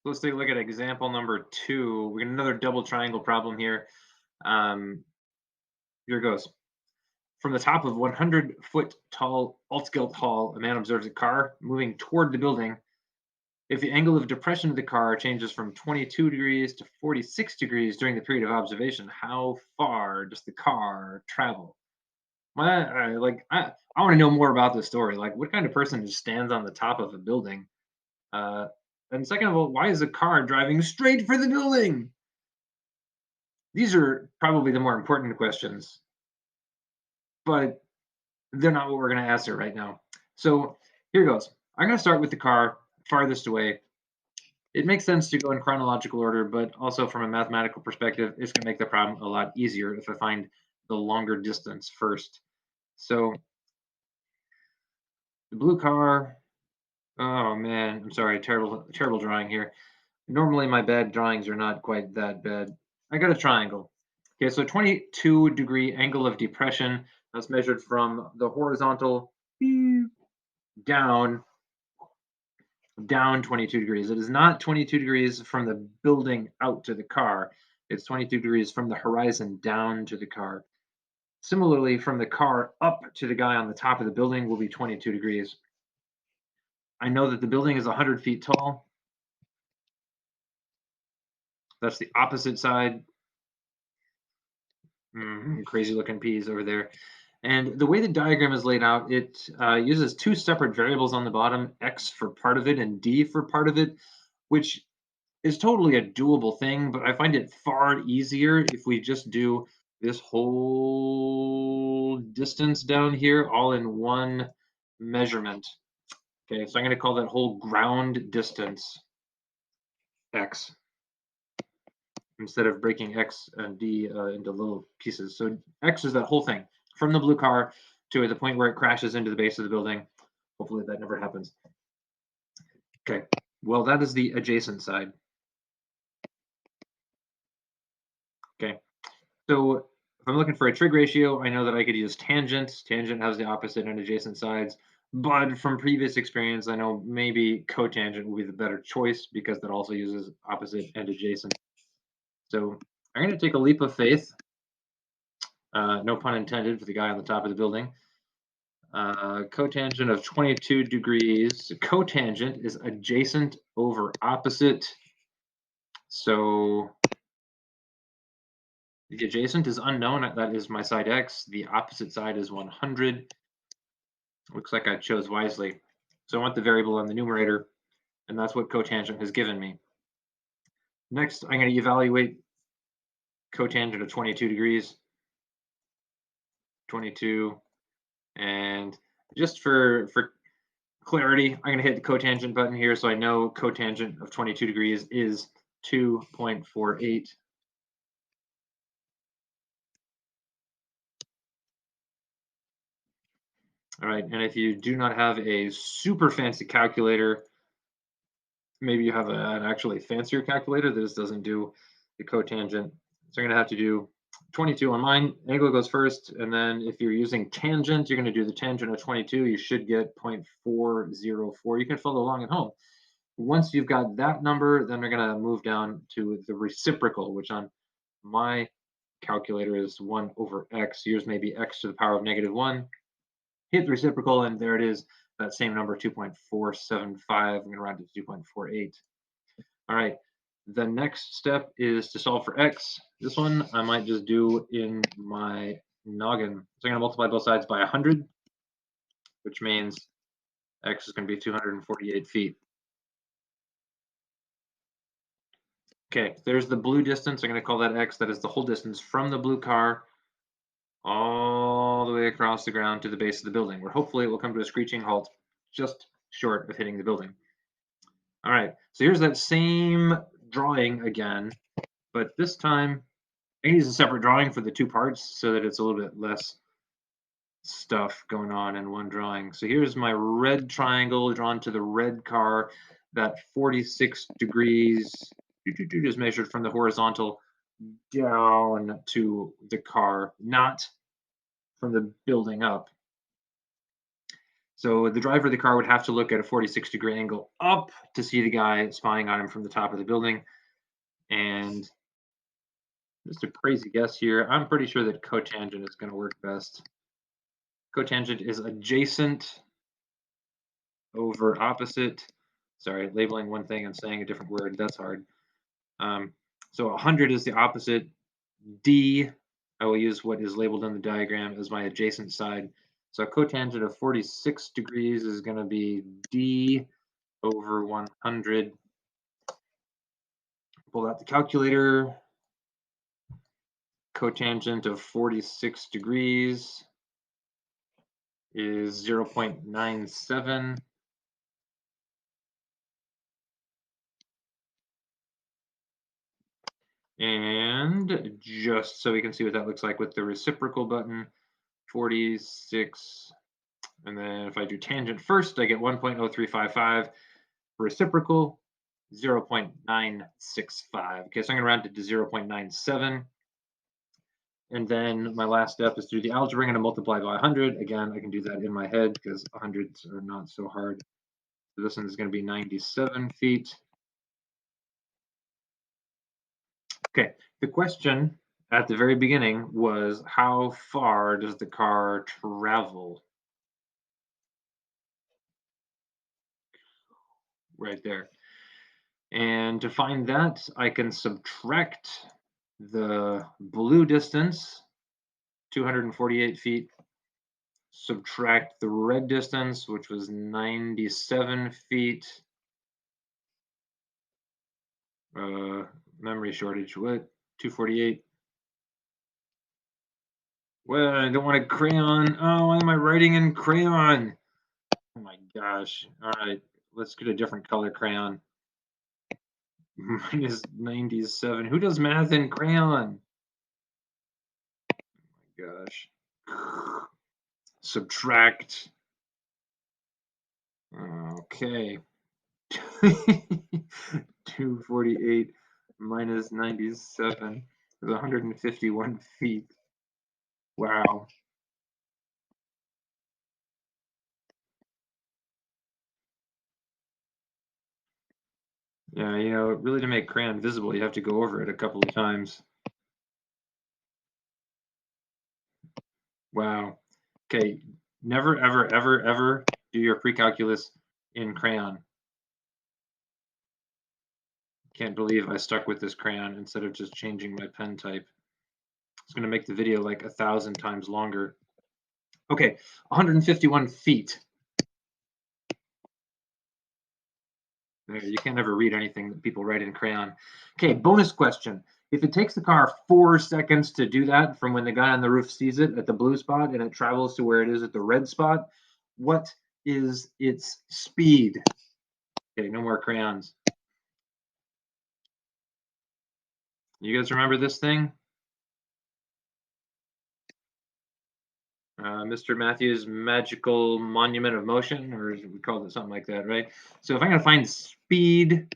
Let's take a look at example number 2. We got another double triangle problem here. Um, Here it goes. From the top of 100-foot tall Altgeld Hall, a man observes a car moving toward the building. If the angle of depression of the car changes from 22 degrees to 46 degrees during the period of observation, how far does the car travel? I want to know more about this story. Like, what kind of person just stands on the top of a building? Uh, and second of all, why is the car driving straight for the building? These are probably the more important questions, but they're not what we're going to answer right now. So here goes. I'm going to start with the car farthest away. It makes sense to go in chronological order, but also from a mathematical perspective, it's going to make the problem a lot easier if I find the longer distance first. So the blue car. Oh man, I'm sorry. Terrible drawing here. Normally my bad drawings are not quite that bad. I got a triangle. Okay, so 22-degree angle of depression. That's measured from the horizontal down, down 22 degrees. It is not 22 degrees from the building out to the car. It's 22 degrees from the horizon down to the car. Similarly, from the car up to the guy on the top of the building will be 22 degrees. I know that the building is 100 feet tall. That's the opposite side. Crazy looking peas over there. And the way the diagram is laid out, it uses two separate variables on the bottom, x for part of it and d for part of it, which is totally a doable thing, but I find it far easier if we just do this whole distance down here all in one measurement. Okay, so I'm going to call that whole ground distance x instead of breaking x and d into little pieces. So x is that whole thing from the blue car to the point where it crashes into the base of the building. Hopefully that never happens. Okay, well, that is the adjacent side. Okay, so if I'm looking for a trig ratio, I know that I could use tangent. Tangent has the opposite and adjacent sides. But from previous experience, I know maybe cotangent will be the better choice because that also uses opposite and adjacent. So I'm going to take a leap of faith. No pun intended for the guy on the top of the building. Cotangent of 22 degrees. Cotangent is adjacent over opposite. So the adjacent is unknown. That is my side x. The opposite side is 100. Looks like I chose wisely. So I want the variable on the numerator, and that's what cotangent has given me. Next, I'm going to evaluate cotangent of 22 degrees. 22. And just for clarity, I'm going to hit the cotangent button here so I know cotangent of 22 degrees is 2.48. All right, and if you do not have a super fancy calculator, maybe you have an actually fancier calculator. This doesn't do the cotangent. So I'm going to have to do 22 on mine. Angle goes first, and then if you're using tangent, you're going to do the tangent of 22. You should get 0.404. You can follow along at home. Once you've got that number, then we're going to move down to the reciprocal, which on my calculator is 1 over x. Yours may be x to the power of -1. Hit the reciprocal, and there it is, that same number, 2.475. I'm going to round it to 2.48. All right, the next step is to solve for x. This one I might just do in my noggin. So I'm going to multiply both sides by 100, which means x is going to be 248 feet. Okay, there's the blue distance. I'm going to call that x. That is the whole distance from the blue car all the way across the ground to the base of the building, where hopefully it will come to a screeching halt just short of hitting the building. All right, so here's that same drawing again, but this time I can use a separate drawing for the two parts so that it's a little bit less stuff going on in one drawing. So here's my red triangle drawn to the red car. That 46 degrees is measured from the horizontal down to the car, not from the building up. So the driver of the car would have to look at a 46-degree angle up to see the guy spying on him from the top of the building. And just a crazy guess here, I'm pretty sure that cotangent is going to work best. Cotangent is adjacent over opposite. Sorry, labeling one thing and saying a different word, that's hard. So 100 is the opposite. D, I will use what is labeled in the diagram as my adjacent side. So cotangent of 46 degrees is going to be D over 100. Pull out the calculator. Cotangent of 46 degrees is 0.97. And just so we can see what that looks like with the reciprocal button, 46. And then if I do tangent first, I get 1.0355. Reciprocal, 0.965. Okay, so I'm going to round it to 0.97. And then my last step is to do the algebra. I'm going to multiply by 100. Again, I can do that in my head because 100s are not so hard. So this one is going to be 97 feet. Okay, the question at the very beginning was, how far does the car travel? Right there. And to find that, I can subtract the blue distance, 248 feet, subtract the red distance, which was 97 feet. Memory shortage, what? 248. Well, I don't want a crayon. Oh, why am I writing in crayon? Oh my gosh. All right, let's get a different color crayon. Minus 97. Who does math in crayon? Oh my gosh. Subtract. Okay. 248 minus 97 is 151 feet. Wow. Yeah, really to make crayon visible, you have to go over it a couple of times. Wow. Okay, never, ever, ever, ever do your pre-calculus in crayon. Can't believe I stuck with this crayon instead of just changing my pen type. It's going to make the video like 1,000 times longer. Okay, 151 feet. There, you can't ever read anything that people write in crayon. Okay, bonus question. If it takes the car 4 seconds to do that from when the guy on the roof sees it at the blue spot and it travels to where it is at the red spot, what is its speed? Okay, no more crayons. You guys remember this thing? Mr. Matthews' magical monument of motion, or we called it something like that, right? So if I'm going to find speed,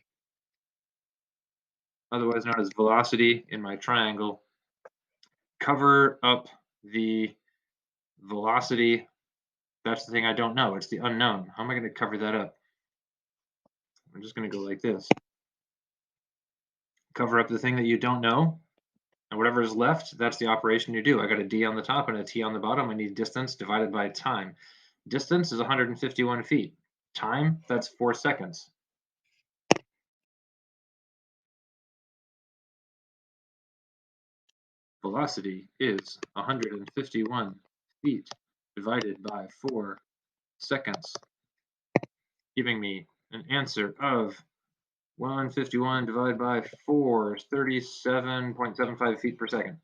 otherwise known as velocity, in my triangle, cover up the velocity. That's the thing I don't know. It's the unknown. How am I going to cover that up? I'm just going to go like this. Cover up the thing that you don't know, and whatever is left, that's the operation you do. I got a d on the top and a t on the bottom. I need distance divided by time. Distance is 151 feet. Time, that's 4 seconds. Velocity is 151 feet divided by 4 seconds, giving me an answer of 151 divided by 4 is 37.75 feet per second.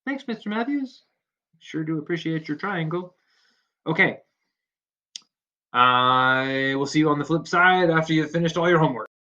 Thanks, Mr. Matthews. Sure do appreciate your triangle. Okay. I will see you on the flip side after you've finished all your homework.